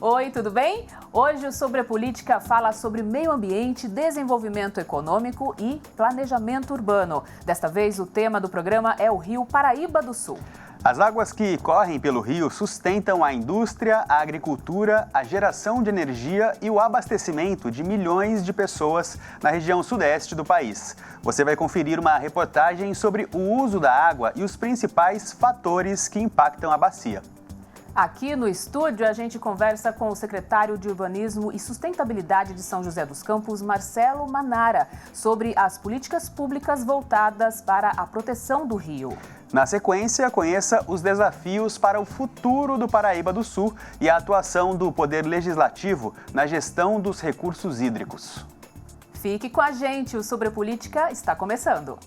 Oi, tudo bem? Hoje o Sobre a Política fala sobre meio ambiente, desenvolvimento econômico e planejamento urbano. Desta vez o tema do programa é o Rio Paraíba do Sul. As águas que correm pelo rio sustentam a indústria, a agricultura, a geração de energia e o abastecimento de milhões de pessoas na região sudeste do país. Você vai conferir uma reportagem sobre o uso da água e os principais fatores que impactam a bacia. Aqui no estúdio, a gente conversa com o secretário de Urbanismo e Sustentabilidade de São José dos Campos, Marcelo Manara, sobre as políticas públicas voltadas para a proteção do rio. Na sequência, conheça os desafios para o futuro do Paraíba do Sul e a atuação do Poder Legislativo na gestão dos recursos hídricos. Fique com a gente, o Sobre a Política está começando.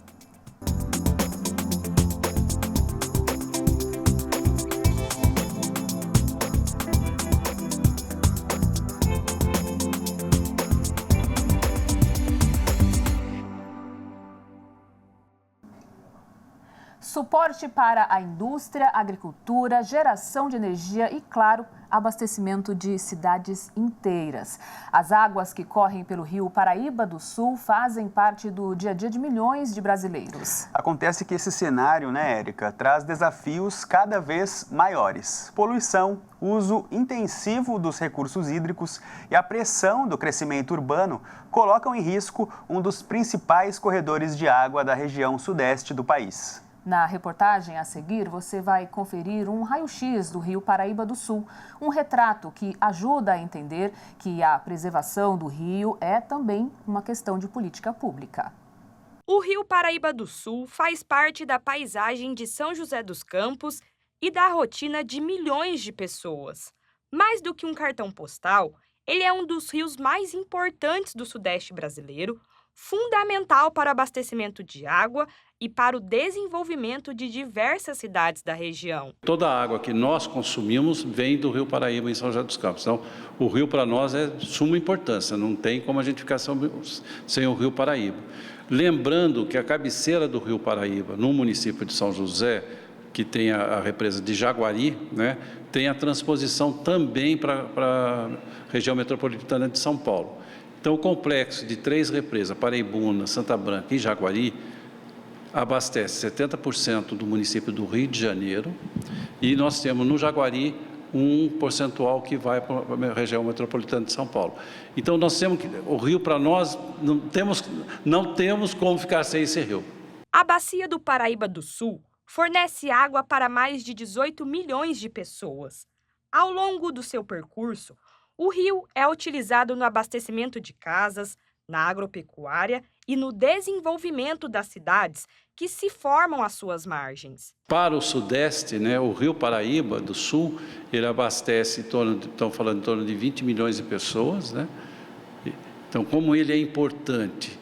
Suporte para a indústria, agricultura, geração de energia e, claro, abastecimento de cidades inteiras. As águas que correm pelo rio Paraíba do Sul fazem parte do dia a dia de milhões de brasileiros. Acontece que esse cenário, Érica, traz desafios cada vez maiores. Poluição, uso intensivo dos recursos hídricos e a pressão do crescimento urbano colocam em risco um dos principais corredores de água da região sudeste do país. Na reportagem a seguir, você vai conferir um raio-x do Rio Paraíba do Sul, um retrato que ajuda a entender que a preservação do rio é também uma questão de política pública. O Rio Paraíba do Sul faz parte da paisagem de São José dos Campos e da rotina de milhões de pessoas. Mais do que um cartão postal, ele é um dos rios mais importantes do Sudeste brasileiro, fundamental para o abastecimento de água e para o desenvolvimento de diversas cidades da região. Toda a água que nós consumimos vem do Rio Paraíba em São José dos Campos. Então, o rio para nós é de suma importância, não tem como a gente ficar sem o Rio Paraíba. Lembrando que a cabeceira do Rio Paraíba, no município de São José, que tem a represa de Jaguari, tem a transposição também para a região metropolitana de São Paulo. Então, o complexo de 3 represas, Paraibuna, Santa Branca e Jaguari, abastece 70% do município do Rio de Janeiro e nós temos no Jaguari um percentual que vai para a região metropolitana de São Paulo. Então, nós temos que, o rio para nós, não temos como ficar sem esse rio. A Bacia do Paraíba do Sul fornece água para mais de 18 milhões de pessoas. Ao longo do seu percurso, o rio é utilizado no abastecimento de casas, na agropecuária e no desenvolvimento das cidades que se formam às suas margens. Para o Sudeste, o Rio Paraíba do Sul, ele abastece, estamos falando em torno de 20 milhões de pessoas. Então, como ele é importante,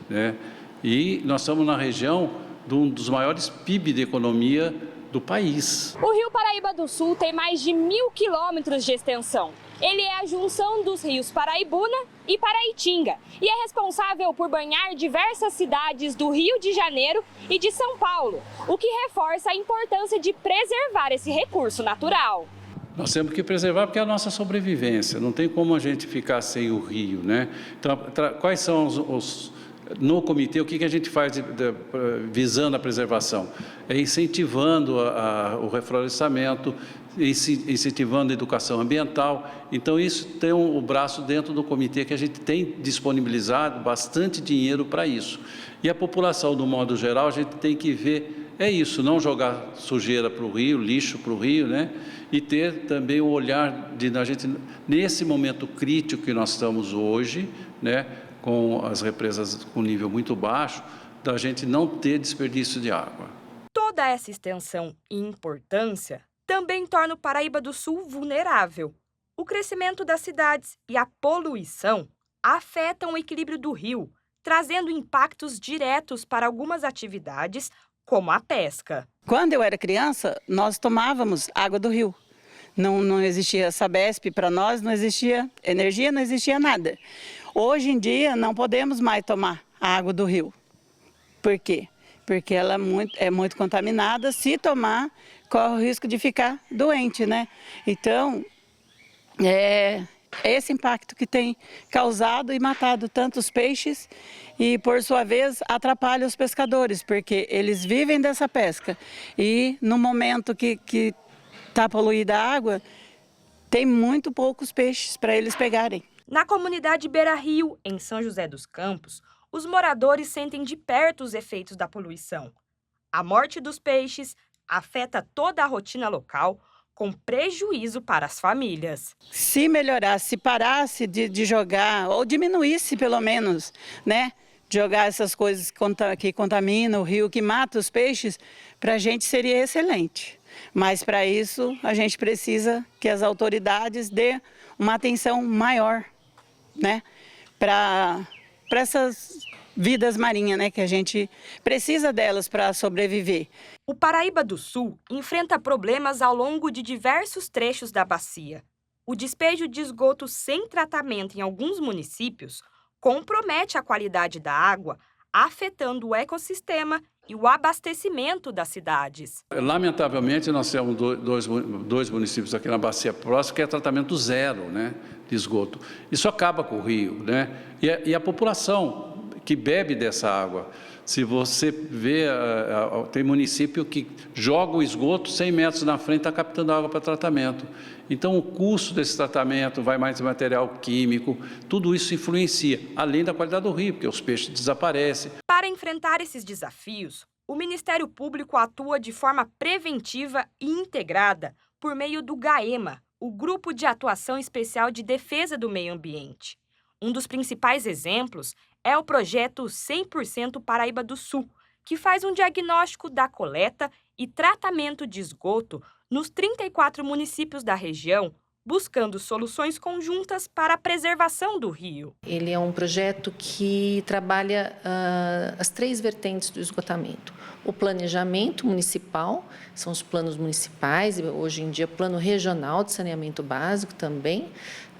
e nós estamos na região de um dos maiores PIB de economia do país. O Rio Paraíba do Sul tem mais de 1.000 quilômetros de extensão. Ele é a junção dos rios Paraibuna e Paraitinga e é responsável por banhar diversas cidades do Rio de Janeiro e de São Paulo, o que reforça a importância de preservar esse recurso natural. Nós temos que preservar porque é a nossa sobrevivência, não tem como a gente ficar sem o rio, Então, quais são no comitê, o que a gente faz visando a preservação? É incentivando o reflorestamento, incentivando a educação ambiental. Então, isso tem o braço dentro do comitê que a gente tem disponibilizado bastante dinheiro para isso. E a população, do modo geral, a gente tem que ver, isso, não jogar sujeira para o rio, lixo para o rio, E ter também o olhar da gente, nesse momento crítico que nós estamos hoje, com as represas com nível muito baixo, da gente não ter desperdício de água. Toda essa extensão e importância também torna o Paraíba do Sul vulnerável. O crescimento das cidades e a poluição afetam o equilíbrio do rio, trazendo impactos diretos para algumas atividades, como a pesca. Quando eu era criança, nós tomávamos água do rio. Não existia Sabesp para nós, não existia energia, não existia nada. Hoje em dia, não podemos mais tomar a água do rio. Por quê? Porque ela é muito contaminada. Se tomar, corre o risco de ficar doente, Então, É esse impacto que tem causado e matado tantos peixes e, por sua vez, atrapalha os pescadores, porque eles vivem dessa pesca e no momento que está poluída a água, tem muito poucos peixes para eles pegarem. Na comunidade Beira Rio, em São José dos Campos, os moradores sentem de perto os efeitos da poluição. A morte dos peixes afeta toda a rotina local, com prejuízo para as famílias. Se melhorasse, se parasse de jogar, ou diminuísse pelo menos, né? Jogar essas coisas que contaminam o rio, que matam os peixes, para a gente seria excelente. Mas para isso a gente precisa que as autoridades dêem uma atenção maior, né? Para essas vidas marinhas, né? Que a gente precisa delas para sobreviver. O Paraíba do Sul enfrenta problemas ao longo de diversos trechos da bacia. O despejo de esgoto sem tratamento em alguns municípios compromete a qualidade da água, afetando o ecossistema e o abastecimento das cidades. Lamentavelmente, nós temos dois municípios aqui na bacia próxima que é tratamento zero, né, de esgoto. Isso acaba com o rio, né? E a população que bebe dessa água. Se você vê, tem município que joga o esgoto 100 metros na frente, está captando água para tratamento. Então, o custo desse tratamento, vai mais material químico, tudo isso influencia, além da qualidade do rio, porque os peixes desaparecem. Para enfrentar esses desafios, o Ministério Público atua de forma preventiva e integrada por meio do GAEMA, o Grupo de Atuação Especial de Defesa do Meio Ambiente. Um dos principais exemplos é o projeto 100% Paraíba do Sul, que faz um diagnóstico da coleta e tratamento de esgoto nos 34 municípios da região, buscando soluções conjuntas para a preservação do rio. Ele é um projeto que trabalha as 3 vertentes do esgotamento. O planejamento municipal, são os planos municipais, e hoje em dia plano regional de saneamento básico também,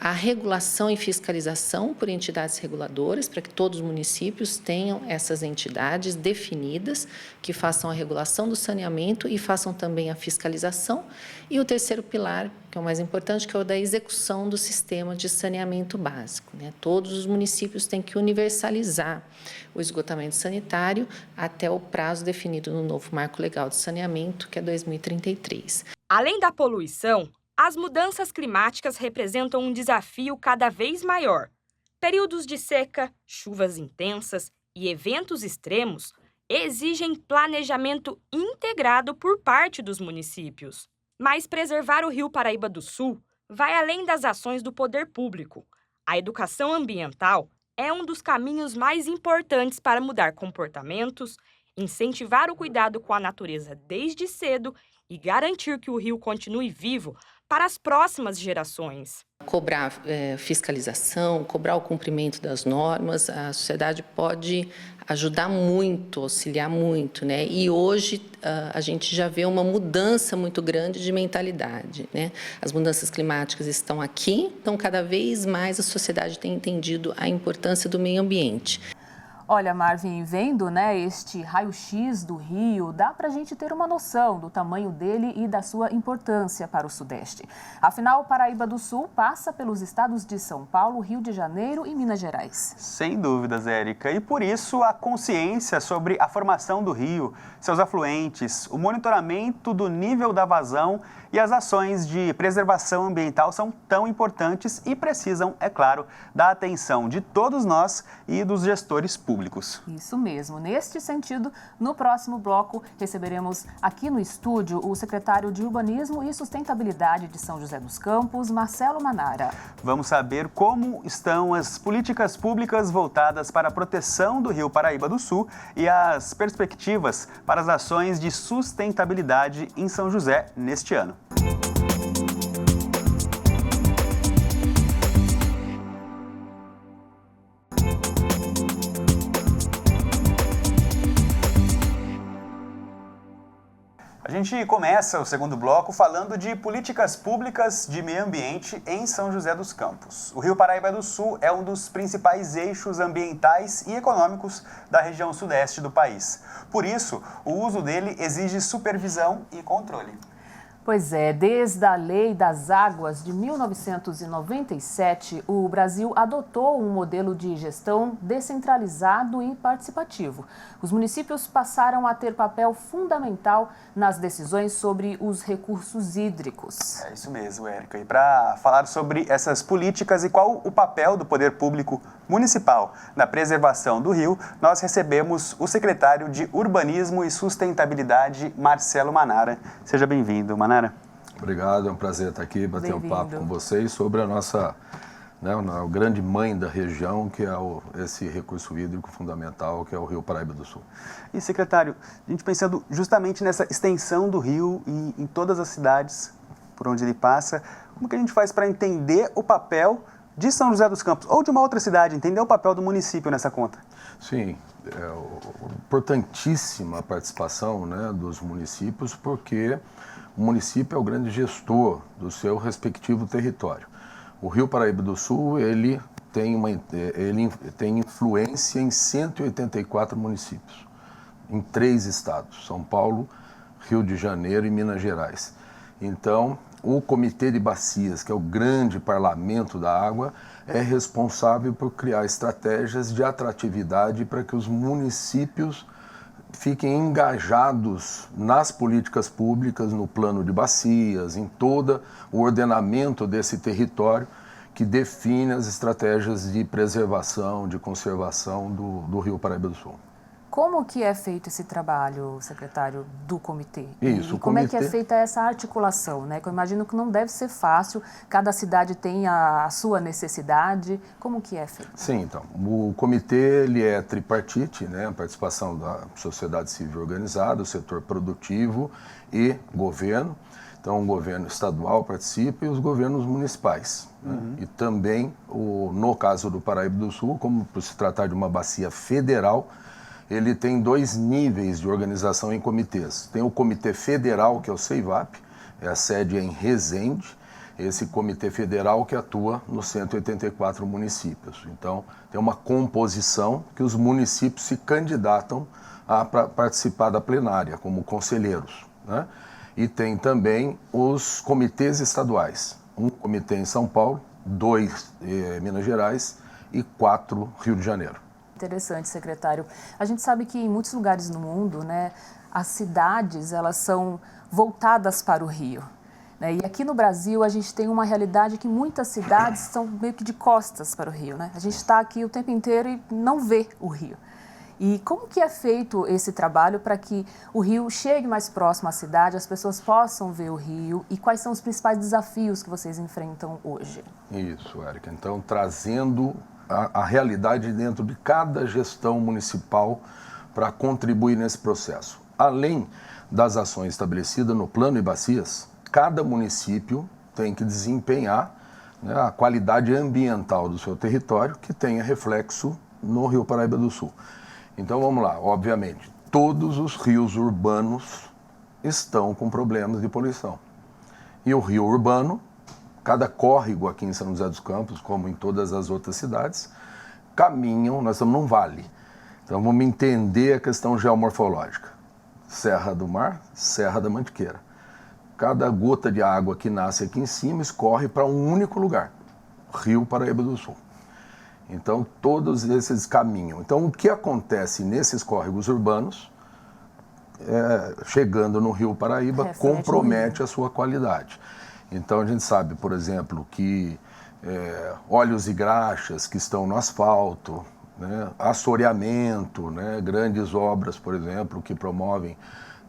a regulação e fiscalização por entidades reguladoras, para que todos os municípios tenham essas entidades definidas, que façam a regulação do saneamento e façam também a fiscalização. E o terceiro pilar, que é o mais importante, que é o da execução do sistema de saneamento básico, né? Todos os municípios têm que universalizar o esgotamento sanitário até o prazo definido no novo Marco Legal de Saneamento, que é 2033. Além da poluição, as mudanças climáticas representam um desafio cada vez maior. Períodos de seca, chuvas intensas e eventos extremos exigem planejamento integrado por parte dos municípios. Mas preservar o Rio Paraíba do Sul vai além das ações do poder público. A educação ambiental é um dos caminhos mais importantes para mudar comportamentos, incentivar o cuidado com a natureza desde cedo e garantir que o rio continue vivo para as próximas gerações. Cobrar fiscalização, cobrar o cumprimento das normas, a sociedade pode ajudar muito, auxiliar muito, né? E hoje a gente já vê uma mudança muito grande de mentalidade, né? As mudanças climáticas estão aqui, então cada vez mais a sociedade tem entendido a importância do meio ambiente. Olha, Marvin, vendo, né, este raio-x do rio, dá para a gente ter uma noção do tamanho dele e da sua importância para o Sudeste. Afinal, Paraíba do Sul passa pelos estados de São Paulo, Rio de Janeiro e Minas Gerais. Sem dúvidas, Érica. E por isso a consciência sobre a formação do rio, seus afluentes, o monitoramento do nível da vazão e as ações de preservação ambiental são tão importantes e precisam, é claro, da atenção de todos nós e dos gestores públicos. Isso mesmo. Neste sentido, no próximo bloco, receberemos aqui no estúdio o secretário de Urbanismo e Sustentabilidade de São José dos Campos, Marcelo Manara. Vamos saber como estão as políticas públicas voltadas para a proteção do Rio Paraíba do Sul e as perspectivas para as ações de sustentabilidade em São José neste ano. A gente começa o segundo bloco falando de políticas públicas de meio ambiente em São José dos Campos. O Rio Paraíba do Sul é um dos principais eixos ambientais e econômicos da região sudeste do país. Por isso, o uso dele exige supervisão e controle. Pois é, desde a Lei das Águas de 1997, o Brasil adotou um modelo de gestão descentralizado e participativo. Os municípios passaram a ter papel fundamental nas decisões sobre os recursos hídricos. É isso mesmo, Érica. E para falar sobre essas políticas e qual o papel do poder público municipal na preservação do rio, nós recebemos o secretário de Urbanismo e Sustentabilidade, Marcelo Manara. Seja bem-vindo, Manara. Obrigado, é um prazer estar aqui, bater um papo com vocês sobre a nossa a grande mãe da região, que é esse recurso hídrico fundamental, que é o Rio Paraíba do Sul. E, secretário, a gente pensando justamente nessa extensão do rio e em todas as cidades por onde ele passa, como que a gente faz para entender o papel de São José dos Campos ou de uma outra cidade, entender o papel do município nessa conta? Sim, é importantíssima a participação, né, dos municípios, porque o município é o grande gestor do seu respectivo território. O Rio Paraíba do Sul, ele tem influência em 184 municípios, em 3 estados, São Paulo, Rio de Janeiro e Minas Gerais. Então, o Comitê de Bacias, que é o grande parlamento da água, é responsável por criar estratégias de atratividade para que os municípios fiquem engajados nas políticas públicas, no plano de bacias, em todo o ordenamento desse território que define as estratégias de preservação, de conservação do Rio Paraíba do Sul. Como que é feito esse trabalho, secretário, do comitê? Isso, e como é que é feita essa articulação, né? Que eu imagino que não deve ser fácil, cada cidade tem a sua necessidade. Como que é feito? Sim, então, o comitê ele é tripartite, né? A participação da sociedade civil organizada, o setor produtivo e governo. Então, o governo estadual participa e os governos municipais. Né? E também, no caso do Paraíba do Sul, como por se tratar de uma bacia federal, ele tem 2 níveis de organização em comitês. Tem o Comitê Federal, que é o CEIVAP, a sede é em Resende, esse Comitê Federal que atua nos 184 municípios. Então, tem uma composição que os municípios se candidatam a participar da plenária, como conselheiros. Né? E tem também os comitês estaduais. Um comitê em São Paulo, 2 em Minas Gerais e 4 Rio de Janeiro. Interessante, secretário. A gente sabe que em muitos lugares no mundo, né, as cidades elas são voltadas para o rio. Né? E aqui no Brasil a gente tem uma realidade que muitas cidades são meio que de costas para o rio. Né? A gente está aqui o tempo inteiro e não vê o rio. E como que é feito esse trabalho para que o rio chegue mais próximo à cidade, as pessoas possam ver o rio e quais são os principais desafios que vocês enfrentam hoje? Isso, Érica. Então, trazendo a realidade dentro de cada gestão municipal para contribuir nesse processo. Além das ações estabelecidas no plano de bacias, cada município tem que desempenhar, né, a qualidade ambiental do seu território que tenha reflexo no Rio Paraíba do Sul. Então vamos lá, obviamente, todos os rios urbanos estão com problemas de poluição. E o rio urbano, cada córrego aqui em São José dos Campos, como em todas as outras cidades, caminham, nós estamos num vale. Então vamos entender a questão geomorfológica. Serra do Mar, Serra da Mantiqueira. Cada gota de água que nasce aqui em cima escorre para um único lugar, Rio Paraíba do Sul. Então todos esses caminham. Então o que acontece nesses córregos urbanos, chegando no Rio Paraíba, compromete a sua qualidade. Então a gente sabe, por exemplo, que óleos e graxas que estão no asfalto, né, assoreamento, né, grandes obras, por exemplo, que promovem,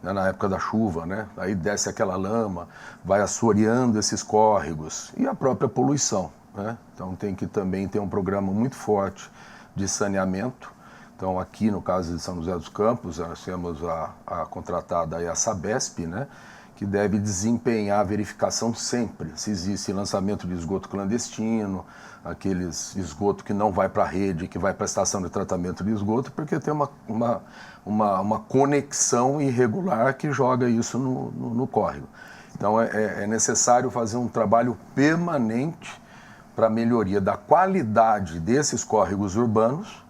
né, na época da chuva, né, aí desce aquela lama, vai assoreando esses córregos e a própria poluição. Né? Então tem que também ter um programa muito forte de saneamento. Então aqui no caso de São José dos Campos, nós temos a contratada aí a Sabesp, né, que deve desempenhar a verificação sempre, se existe lançamento de esgoto clandestino, aqueles esgoto que não vai para a rede, que vai para a estação de tratamento de esgoto, porque tem uma conexão irregular que joga isso no córrego. Então é necessário fazer um trabalho permanente para a melhoria da qualidade desses córregos urbanos,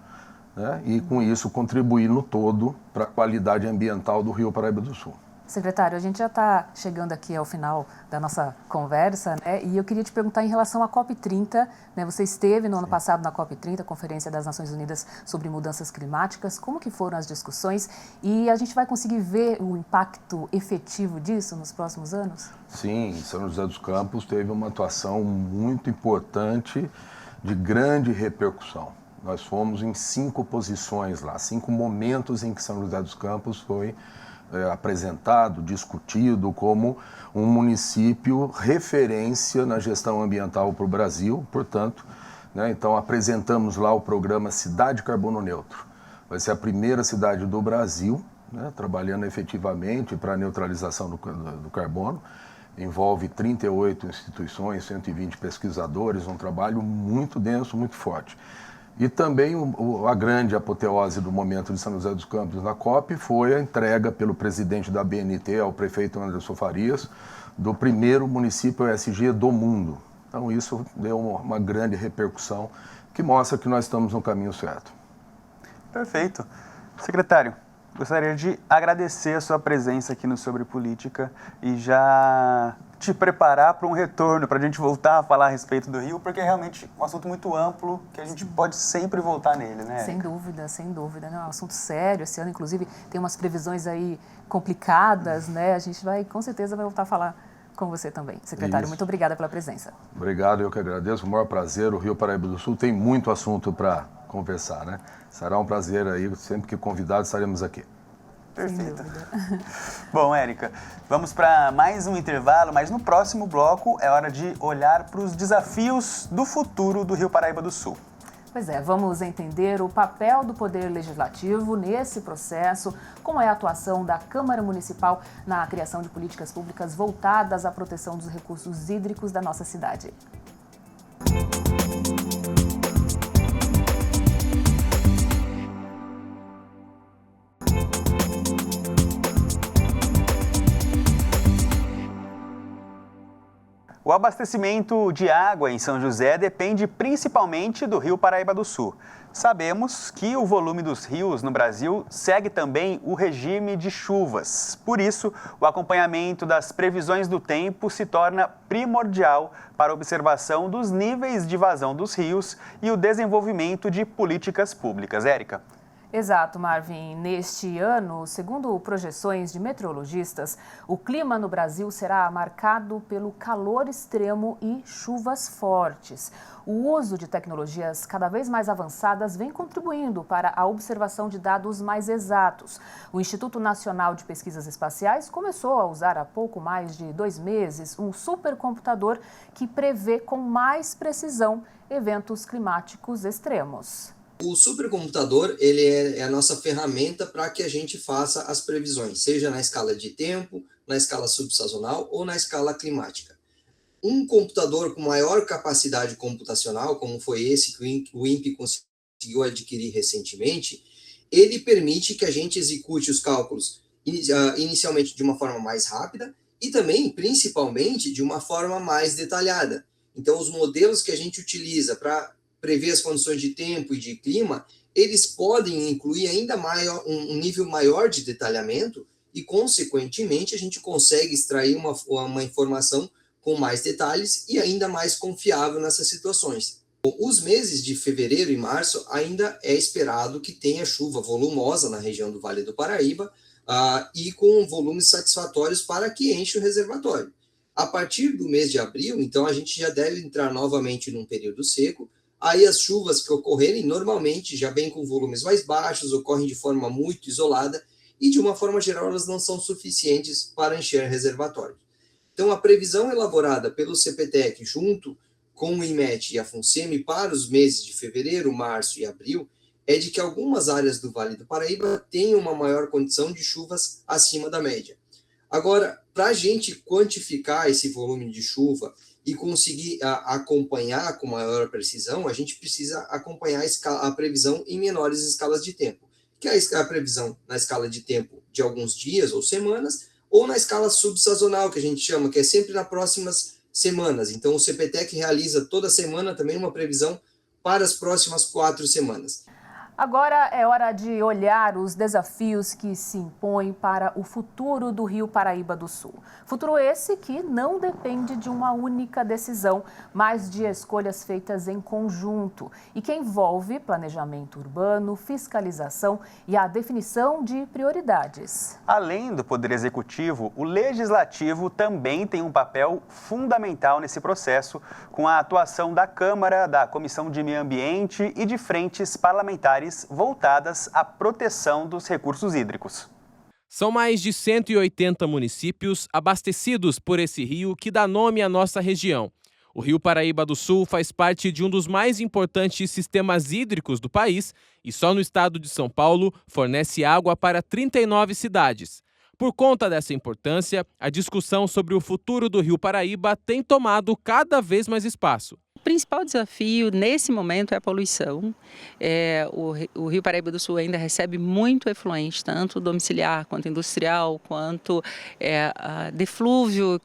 né, e com isso contribuir no todo para a qualidade ambiental do Rio Paraíba do Sul. Secretário, a gente já está chegando aqui ao final da nossa conversa, né? E eu queria te perguntar em relação à COP30, né? Você esteve no ano passado na COP30, Conferência das Nações Unidas sobre Mudanças Climáticas. Como que foram as discussões? E a gente vai conseguir ver o impacto efetivo disso nos próximos anos? Sim, São José dos Campos teve uma atuação muito importante, de grande repercussão. Nós fomos em 5 posições lá, 5 momentos em que São José dos Campos foi apresentado, discutido como um município referência na gestão ambiental para o Brasil, portanto, né, então apresentamos lá o programa Cidade Carbono Neutro. Vai ser a primeira cidade do Brasil, né, trabalhando efetivamente para a neutralização do carbono. Envolve 38 instituições, 120 pesquisadores, um trabalho muito denso, muito forte. E também a grande apoteose do momento de São José dos Campos na COP foi a entrega pelo presidente da BNT, ao prefeito Anderson Farias, do primeiro município ESG do mundo. Então isso deu uma grande repercussão que mostra que nós estamos no caminho certo. Perfeito. Secretário, gostaria de agradecer a sua presença aqui no Sobre Política e já te preparar para um retorno, para a gente voltar a falar a respeito do Rio, porque é realmente um assunto muito amplo que a gente pode sempre voltar nele, né? Sem dúvida. Não, é um assunto sério. Esse ano, inclusive, tem umas previsões aí complicadas, né? A gente vai, com certeza, vai voltar a falar com você também. Secretário, muito obrigada pela presença. Obrigado, eu que agradeço. O maior prazer. O Rio Paraíba do Sul tem muito assunto para conversar, né? Será um prazer aí, sempre que convidados estaremos aqui. Perfeito. Bom, Érica, vamos para mais um intervalo, mas no próximo bloco é hora de olhar para os desafios do futuro do Rio Paraíba do Sul. Pois é, vamos entender o papel do Poder Legislativo nesse processo, como é a atuação da Câmara Municipal na criação de políticas públicas voltadas à proteção dos recursos hídricos da nossa cidade. O abastecimento de água em São José depende principalmente do Rio Paraíba do Sul. Sabemos que o volume dos rios no Brasil segue também o regime de chuvas. Por isso, o acompanhamento das previsões do tempo se torna primordial para a observação dos níveis de vazão dos rios e o desenvolvimento de políticas públicas. Érica? Exato, Marvin. Neste ano, segundo projeções de meteorologistas, o clima no Brasil será marcado pelo calor extremo e chuvas fortes. O uso de tecnologias cada vez mais avançadas vem contribuindo para a observação de dados mais exatos. O Instituto Nacional de Pesquisas Espaciais começou a usar há pouco mais de 2 meses um supercomputador que prevê com mais precisão eventos climáticos extremos. O supercomputador ele é a nossa ferramenta para que a gente faça as previsões, seja na escala de tempo, na escala subsazonal ou na escala climática. Um computador com maior capacidade computacional, como foi esse que o INPE conseguiu adquirir recentemente, ele permite que a gente execute os cálculos inicialmente de uma forma mais rápida e também, principalmente, de uma forma mais detalhada. Então, os modelos que a gente utiliza para prever as condições de tempo e de clima, eles podem incluir ainda um nível maior de detalhamento e, consequentemente, a gente consegue extrair uma informação com mais detalhes e ainda mais confiável nessas situações. Os meses de fevereiro e março ainda é esperado que tenha chuva volumosa na região do Vale do Paraíba e com volumes satisfatórios para que enche o reservatório. A partir do mês de abril, então, a gente já deve entrar novamente num período seco. Aí as chuvas que ocorrerem normalmente já vêm com volumes mais baixos, ocorrem de forma muito isolada e de uma forma geral elas não são suficientes para encher reservatórios. Então a previsão elaborada pelo CPTEC junto com o INMET e a FUNSEMI para os meses de fevereiro, março e abril é de que algumas áreas do Vale do Paraíba tenham uma maior condição de chuvas acima da média. Agora, para a gente quantificar esse volume de chuva e conseguir acompanhar com maior precisão, a gente precisa acompanhar a previsão em menores escalas de tempo, que é a previsão na escala de tempo de alguns dias ou semanas, ou na escala subsazonal, que a gente chama, que é sempre nas próximas semanas. Então, o CPTEC realiza toda semana também uma previsão para as próximas 4 semanas. Agora é hora de olhar os desafios que se impõem para o futuro do Rio Paraíba do Sul. Futuro esse que não depende de uma única decisão, mas de escolhas feitas em conjunto e que envolve planejamento urbano, fiscalização e a definição de prioridades. Além do Poder Executivo, o Legislativo também tem um papel fundamental nesse processo, com a atuação da Câmara, da Comissão de Meio Ambiente e de frentes parlamentares voltadas à proteção dos recursos hídricos. São mais de 180 municípios abastecidos por esse rio que dá nome à nossa região. O Rio Paraíba do Sul faz parte de um dos mais importantes sistemas hídricos do país e só no estado de São Paulo fornece água para 39 cidades. Por conta dessa importância, a discussão sobre o futuro do Rio Paraíba tem tomado cada vez mais espaço. O principal desafio nesse momento é a poluição. O Rio Paraíba do Sul ainda recebe muito efluente, tanto domiciliar quanto industrial, quanto deflúvio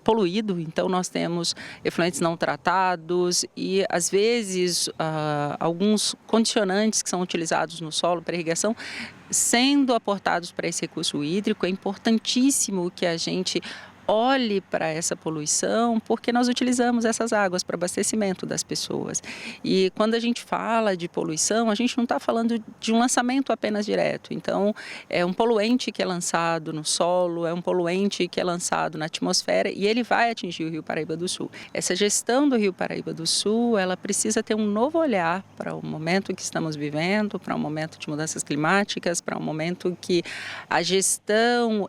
poluído. Então nós temos efluentes não tratados e às vezes alguns condicionantes que são utilizados no solo para irrigação sendo aportados para esse recurso hídrico. É importantíssimo que a gente olhe para essa poluição, porque nós utilizamos essas águas para abastecimento das pessoas. E quando a gente fala de poluição, a gente não está falando de um lançamento apenas direto. Então, é um poluente que é lançado no solo, é um poluente que é lançado na atmosfera e ele vai atingir o Rio Paraíba do Sul. Essa gestão do Rio Paraíba do Sul, ela precisa ter um novo olhar para o momento que estamos vivendo, para um momento de mudanças climáticas, para um momento que a gestão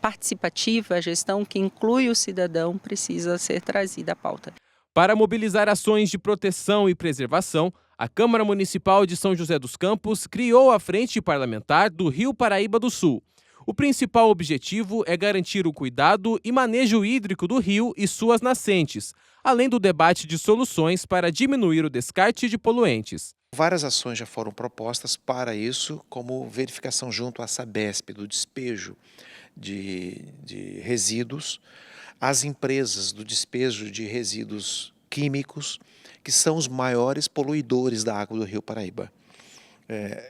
participativa, a gestão que inclui o cidadão precisa ser trazida à pauta. Para mobilizar ações de proteção e preservação, a Câmara Municipal de São José dos Campos criou a Frente Parlamentar do Rio Paraíba do Sul. O principal objetivo é garantir o cuidado e manejo hídrico do rio e suas nascentes, além do debate de soluções para diminuir o descarte de poluentes. Várias ações já foram propostas para isso, como verificação junto à Sabesp do despejo de resíduos, as empresas do despejo de resíduos químicos, que são os maiores poluidores da água do Rio Paraíba.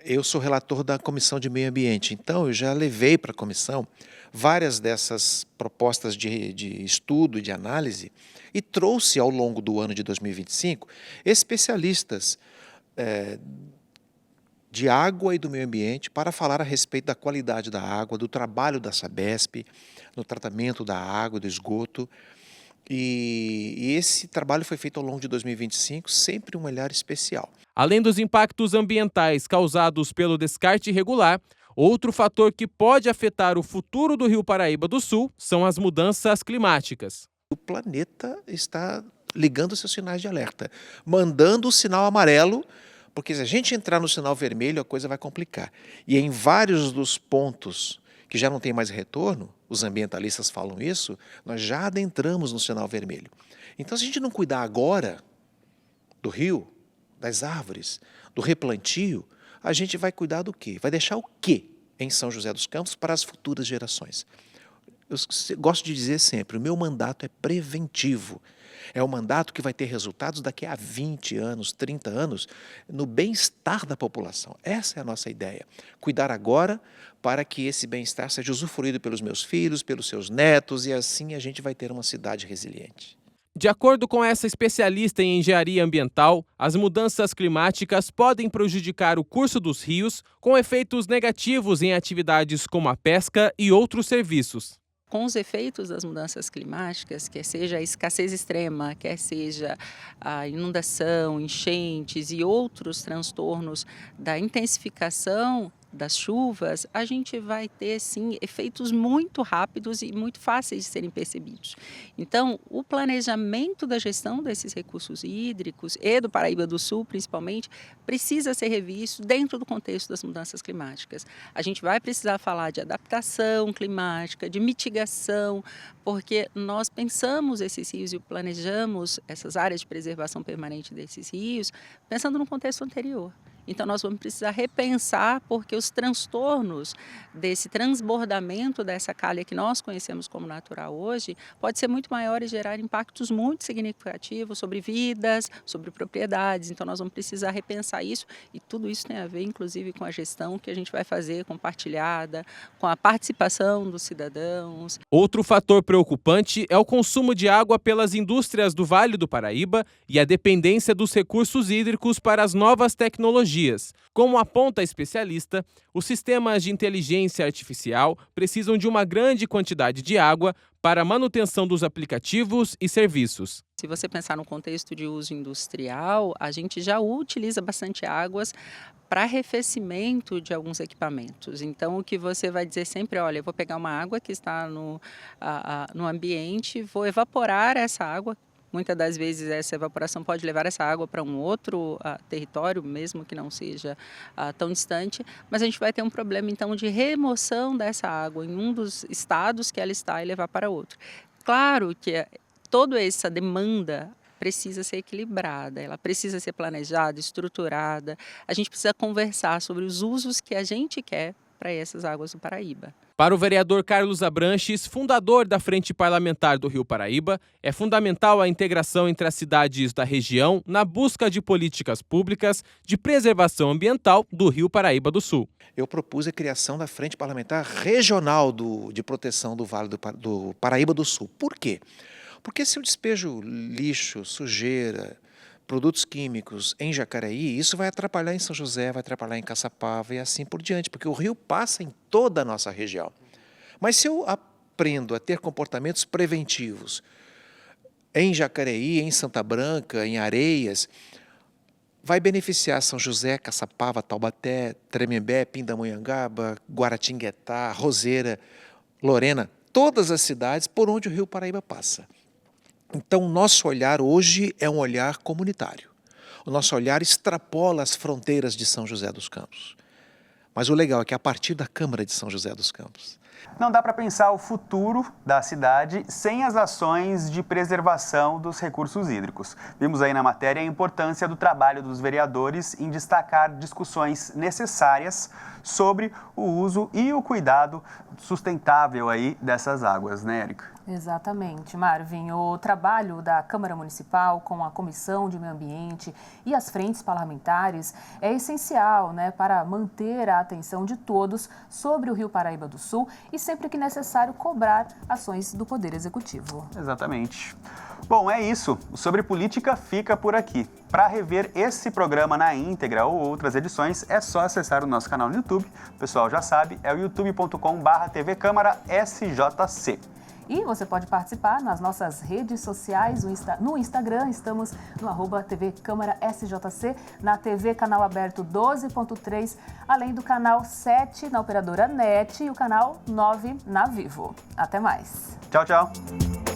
Eu sou relator da Comissão de Meio Ambiente, então eu já levei para a comissão várias dessas propostas de estudo e de análise e trouxe ao longo do ano de 2025 especialistas de água e do meio ambiente para falar a respeito da qualidade da água, do trabalho da Sabesp, no tratamento da água, do esgoto. E esse trabalho foi feito ao longo de 2025, sempre um olhar especial. Além dos impactos ambientais causados pelo descarte irregular, outro fator que pode afetar o futuro do Rio Paraíba do Sul são as mudanças climáticas. O planeta está ligando seus sinais de alerta, mandando o sinal amarelo, porque se a gente entrar no sinal vermelho, a coisa vai complicar. E em vários dos pontos que já não tem mais retorno, os ambientalistas falam isso, nós já adentramos no sinal vermelho. Então, se a gente não cuidar agora do rio, das árvores, do replantio, a gente vai cuidar do quê? Vai deixar o quê em São José dos Campos para as futuras gerações? Eu gosto de dizer sempre, o meu mandato é preventivo. É um mandato que vai ter resultados daqui a 20 anos, 30 anos, no bem-estar da população. Essa é a nossa ideia. Cuidar agora para que esse bem-estar seja usufruído pelos meus filhos, pelos seus netos, e assim a gente vai ter uma cidade resiliente. De acordo com essa especialista em engenharia ambiental, as mudanças climáticas podem prejudicar o curso dos rios, com efeitos negativos em atividades como a pesca e outros serviços. Com os efeitos das mudanças climáticas, quer seja a escassez extrema, quer seja a inundação, enchentes e outros transtornos da intensificação das chuvas, a gente vai ter, sim, efeitos muito rápidos e muito fáceis de serem percebidos. Então, o planejamento da gestão desses recursos hídricos e do Paraíba do Sul, principalmente, precisa ser revisto dentro do contexto das mudanças climáticas. A gente vai precisar falar de adaptação climática, de mitigação, porque nós pensamos esses rios e planejamos essas áreas de preservação permanente desses rios pensando no contexto anterior. Então nós vamos precisar repensar, porque os transtornos desse transbordamento dessa calha que nós conhecemos como natural hoje pode ser muito maior e gerar impactos muito significativos sobre vidas, sobre propriedades. Então nós vamos precisar repensar isso, e tudo isso tem a ver inclusive com a gestão que a gente vai fazer compartilhada, com a participação dos cidadãos. Outro fator preocupante é o consumo de água pelas indústrias do Vale do Paraíba e a dependência dos recursos hídricos para as novas tecnologias. Como aponta a especialista, os sistemas de inteligência artificial precisam de uma grande quantidade de água para a manutenção dos aplicativos e serviços. Se você pensar no contexto de uso industrial, a gente já utiliza bastante águas para arrefecimento de alguns equipamentos. Então, o que você vai dizer sempre, olha, eu vou pegar uma água que está no ambiente, vou evaporar essa água. Muitas das vezes essa evaporação pode levar essa água para um outro território, mesmo que não seja tão distante, mas a gente vai ter um problema então de remoção dessa água em um dos estados que ela está e levar para outro. Claro que toda essa demanda precisa ser equilibrada, ela precisa ser planejada, estruturada, a gente precisa conversar sobre os usos que a gente quer para essas águas do Paraíba. Para o vereador Carlos Abranches, fundador da Frente Parlamentar do Rio Paraíba, é fundamental a integração entre as cidades da região na busca de políticas públicas de preservação ambiental do Rio Paraíba do Sul. Eu propus a criação da Frente Parlamentar Regional de Proteção do Vale do Paraíba do Sul. Por quê? Porque se eu despejo lixo, sujeira, produtos químicos em Jacareí, isso vai atrapalhar em São José, vai atrapalhar em Caçapava e assim por diante, porque o rio passa em toda a nossa região. Mas se eu aprendo a ter comportamentos preventivos em Jacareí, em Santa Branca, em Areias, vai beneficiar São José, Caçapava, Taubaté, Tremembé, Pindamonhangaba, Guaratinguetá, Roseira, Lorena, todas as cidades por onde o Rio Paraíba passa. Então, o nosso olhar hoje é um olhar comunitário. O nosso olhar extrapola as fronteiras de São José dos Campos. Mas o legal é que a partir da Câmara de São José dos Campos. Não dá para pensar o futuro da cidade sem as ações de preservação dos recursos hídricos. Vimos aí na matéria a importância do trabalho dos vereadores em destacar discussões necessárias sobre o uso e o cuidado sustentável aí dessas águas, né, Érica? Exatamente, Marvin. O trabalho da Câmara Municipal com a Comissão de Meio Ambiente e as frentes parlamentares é essencial, né, para manter a atenção de todos sobre o Rio Paraíba do Sul e sempre que necessário cobrar ações do Poder Executivo. Exatamente. Bom, é isso. O Sobre Política fica por aqui. Para rever esse programa na íntegra ou outras edições, é só acessar o nosso canal no YouTube. O pessoal já sabe, é o youtube.com/TV Câmara SJC. E você pode participar nas nossas redes sociais, no Instagram, estamos no @TV Câmara SJC, na TV Canal Aberto 12.3, além do canal 7 na operadora NET e o canal 9 na Vivo. Até mais. Tchau, tchau.